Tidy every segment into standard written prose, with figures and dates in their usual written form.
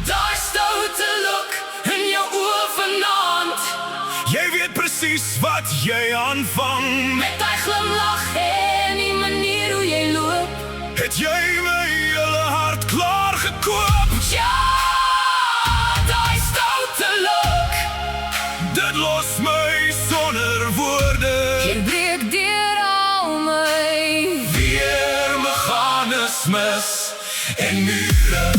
Daai stoute look in jou oë vanaand, Jy weet presies wat jy aanvang. met daai glimlag en die manier hoe jy loop. Het jy my hele hart klaar gekoop? Ja, daai stoute look. Dit los my sonder woorde. Jy breek deur al my Weer mechanismes en mure.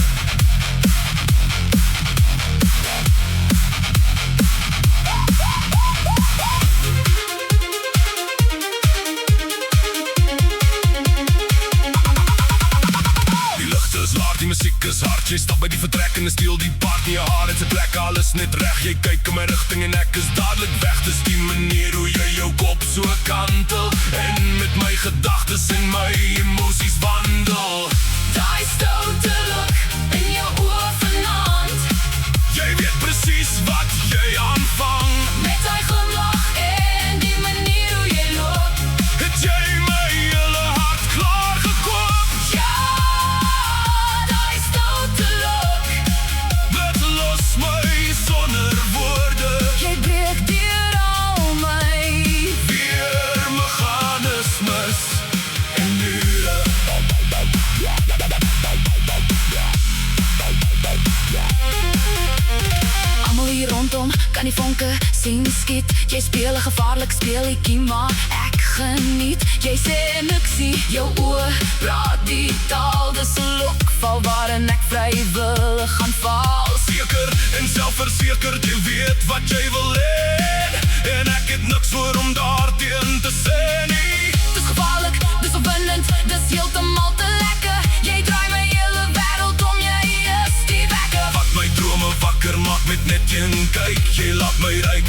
Die licht is laag, die muziek is hard. Jy stap by die vertrek en steel die paard in jou haar en sy plek, alles net reg. Jy kyk in my richting en ek is dadelijk weg. Dis die manier hoe jy jou kop so kantel en met my gedagtes en my emoties wandel. daai stoute look in jou oë vanaand, Jy weet presies wat jy aanvang. met daai glimlag en die manier hoe jy loop. Het jy my hele hart klaar gekoop? Ja, daai stoute look. Dit los my sonder woorde. Jy breek deur al my Weer mechanismes en mure. almal hier rondom kan die vonke sien skiet. Jy speel 'n gevaarlik speletjie, maar ek geniet. Jy sê niks, jou oë praat die taal. Dis 'n look val waarin ek vrywillig gaan val. Seker en selfversekerd, jy weet wat jy wil hê. En ek het niks voor om daarteen te sê nie. Dis gevaarlik, dis opwindend, dis heeltemal te lekker. Jy draai my hele wêreld om, jy is die wekker. Wat my drome wakker maak met net een kyk. Jy laat my ryk